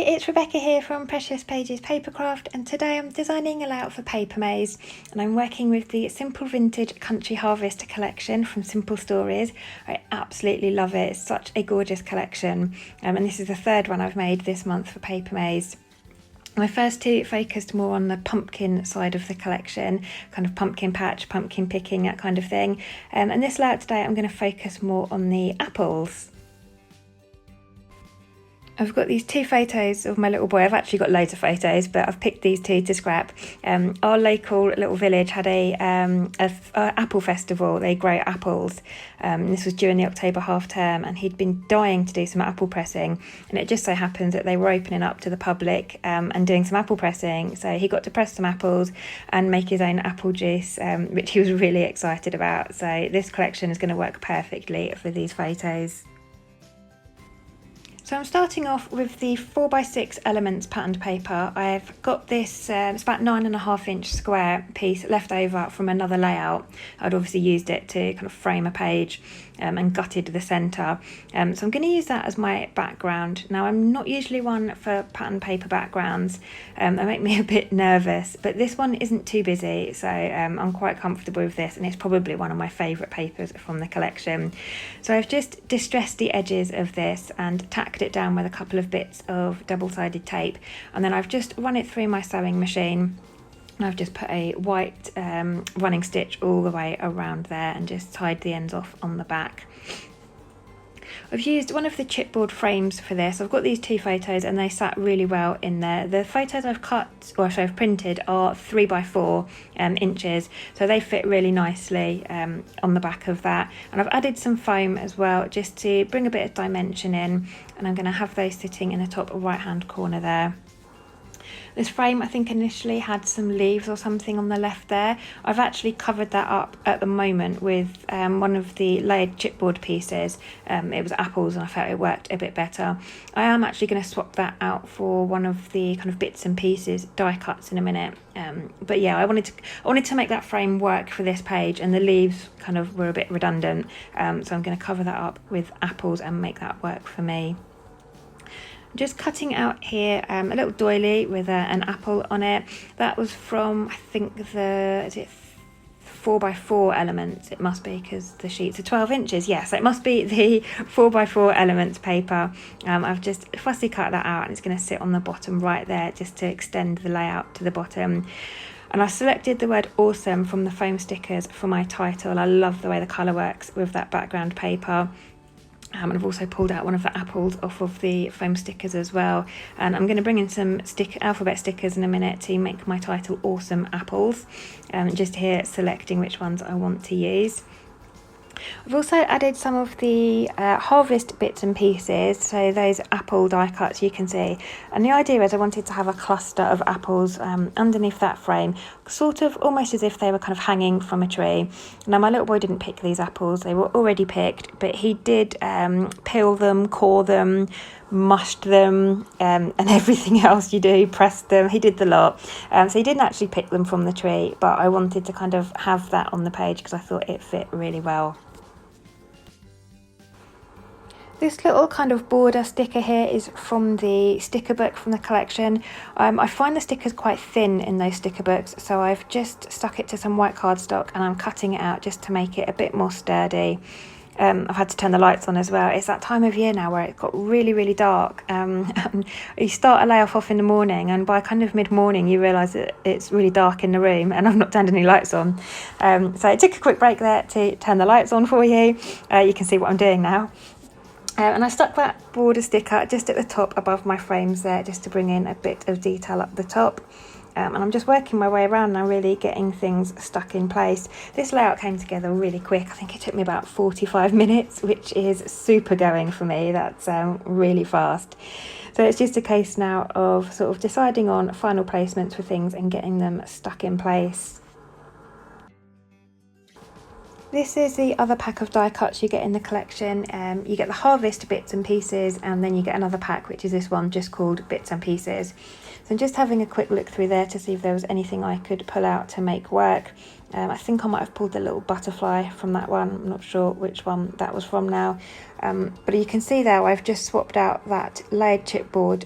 it's Rebecca here from Precious Pages Papercraft, and today I'm designing a layout for Papermaze, and I'm working with the Simple Vintage Country Harvest collection from Simple Stories. I absolutely love it. It's such a gorgeous collection, and this is the third one I've made this month for Papermaze. My first two focused more on the pumpkin side of the collection, kind of pumpkin patch, pumpkin picking, that kind of thing. And this layout today I'm going to focus more on the apples. I've got these two photos of my little boy. I've actually got loads of photos, but I've picked these two to scrap. Our local little village had a apple festival. They grow apples. This was during the October half term, and he'd been dying to do some apple pressing, and it just so happened that they were opening up to the public and doing some apple pressing. So he got to press some apples and make his own apple juice, which he was really excited about. So this collection is going to work perfectly for these photos. So I'm starting off with the 4x6 Elements patterned paper. I've got this, it's about 9.5-inch square piece left over from another layout. I'd obviously used it to kind of frame a page and gutted the centre. So I'm going to use that as my background. Now, I'm not usually one for pattern paper backgrounds. They make me a bit nervous, but this one isn't too busy, so I'm quite comfortable with this, and it's probably one of my favourite papers from the collection. So I've just distressed the edges of this and tacked it down with a couple of bits of double-sided tape, and then I've just run it through my sewing machine. And I've just put a white running stitch all the way around there and just tied the ends off on the back. I've used one of the chipboard frames for this. I've got these two photos and they sat really well in there. The photos I've I've printed are 3x4 inches, so they fit really nicely on the back of that. And I've added some foam as well just to bring a bit of dimension in, and I'm going to have those sitting in the top right hand corner there. This frame, I think, initially had some leaves or something on the left there. I've actually covered that up at the moment with one of the layered chipboard pieces. It was apples and I felt it worked a bit better. I am actually going to swap that out for one of the kind of bits and pieces die cuts in a minute. But yeah, I wanted to make that frame work for this page, and the leaves kind of were a bit redundant. So I'm going to cover that up with apples and make that work for me. Just cutting out here a little doily with an apple on it. That was from, I think, is it 4x4 Elements? It must be, because the sheets are 12 inches. Yes, it must be the 4x4 Elements paper. I've just fussy cut that out, and it's going to sit on the bottom right there just to extend the layout to the bottom. And I selected the word awesome from the foam stickers for my title. I love the way the colour works with that background paper. And I've also pulled out one of the apples off of the foam stickers as well. And I'm going to bring in some alphabet stickers in a minute to make my title Awesome Apples. Just here selecting which ones I want to use. I've also added some of the harvest bits and pieces, so those apple die cuts you can see. And the idea is I wanted to have a cluster of apples underneath that frame, sort of almost as if they were kind of hanging from a tree. Now, my little boy didn't pick these apples, they were already picked, but he did peel them, core them, mushed them, and everything else you do, pressed them. He did the lot. So he didn't actually pick them from the tree, but I wanted to kind of have that on the page because I thought it fit really well. This little kind of border sticker here is from the sticker book from the collection. I find the stickers quite thin in those sticker books, so I've just stuck it to some white cardstock and I'm cutting it out just to make it a bit more sturdy. I've had to turn the lights on as well. It's that time of year now where it got really, really dark. And you start a layoff off in the morning, and by kind of mid-morning you realise that it's really dark in the room, and I've not turned any lights on. So I took a quick break there to turn the lights on for you. You can see what I'm doing now. And I stuck that border sticker just at the top above my frames there, just to bring in a bit of detail up the top. And I'm just working my way around now, really getting things stuck in place. This layout came together really quick. I think it took me about 45 minutes, which is super going for me. That's really fast. So it's just a case now of sort of deciding on final placements for things and getting them stuck in place. This is the other pack of die cuts you get in the collection. You get the harvest bits and pieces, and then you get another pack, which is this one, just called Bits and Pieces. So I'm just having a quick look through there to see if there was anything I could pull out to make work. I think I might have pulled the little butterfly from that one. I'm not sure which one that was from now. But you can see there I've just swapped out that layered chipboard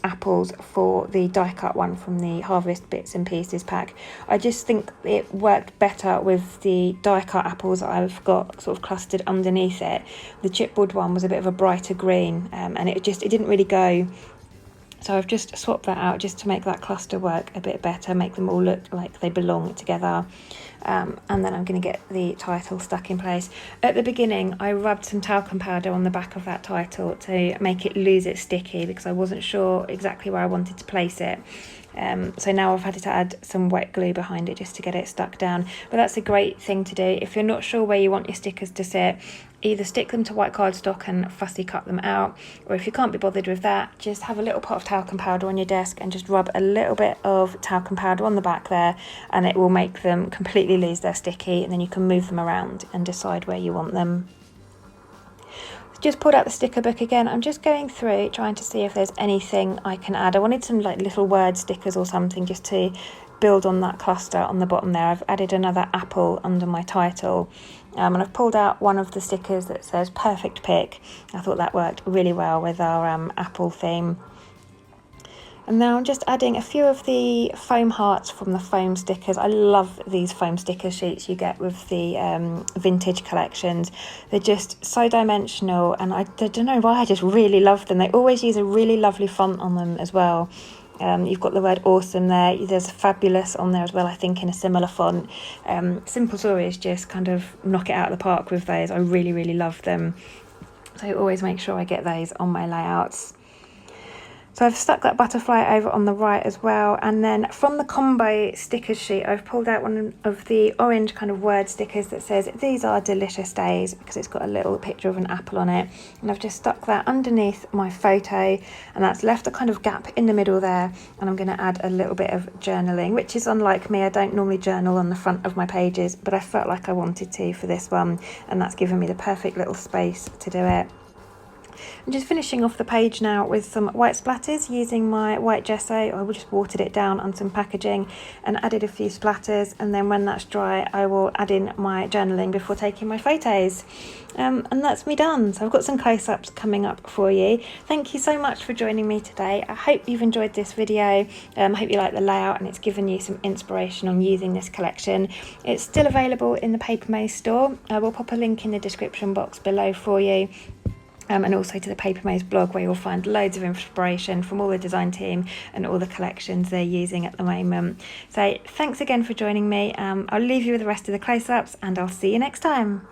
apples for the die cut one from the Harvest Bits and Pieces pack. I just think it worked better with the die cut apples that I've got sort of clustered underneath it. The chipboard one was a bit of a brighter green, and it didn't really go. So I've just swapped that out just to make that cluster work a bit better, make them all look like they belong together. And then I'm going to get the title stuck in place. At the beginning, I rubbed some talcum powder on the back of that title to make it lose its sticky, because I wasn't sure exactly where I wanted to place it. So now I've had to add some wet glue behind it just to get it stuck down. But that's a great thing to do. If you're not sure where you want your stickers to sit, either stick them to white cardstock and fussy cut them out, or if you can't be bothered with that, just have a little pot of talcum powder on your desk and just rub a little bit of talcum powder on the back there, and it will make them completely lose their sticky, and then you can move them around and decide where you want them. Just pulled out the sticker book again. I'm just going through trying to see if there's anything I can add. I wanted some like little word stickers or something just to build on that cluster on the bottom there. I've added another apple under my title, and I've pulled out one of the stickers that says perfect pick. I thought that worked really well with our apple theme. And now I'm just adding a few of the foam hearts from the foam stickers. I love these foam sticker sheets you get with the vintage collections. They're just so dimensional, and I don't know why, I just really love them. They always use a really lovely font on them as well. You've got the word awesome there. There's fabulous on there as well, I think, in a similar font. Simple Stories just kind of knock it out of the park with those. I really, really love them. So I always make sure I get those on my layouts. So I've stuck that butterfly over on the right as well, and then from the combo stickers sheet I've pulled out one of the orange kind of word stickers that says these are delicious days, because it's got a little picture of an apple on it, and I've just stuck that underneath my photo, and that's left a kind of gap in the middle there. And I'm going to add a little bit of journaling, which is unlike me. I don't normally journal on the front of my pages, but I felt like I wanted to for this one, and that's given me the perfect little space to do it. I'm just finishing off the page now with some white splatters using my white gesso. I just watered it down on some packaging and added a few splatters, and then when that's dry I will add in my journaling before taking my photos. And that's me done. So I've got some close-ups coming up for you. Thank you so much for joining me today. I hope you've enjoyed this video. I hope you like the layout and it's given you some inspiration on using this collection. It's still available in the Papermaze store. I will pop a link in the description box below for you. And also to the Papermaze blog, where you'll find loads of inspiration from all the design team and all the collections they're using at the moment. So thanks again for joining me. I'll leave you with the rest of the close-ups, and I'll see you next time.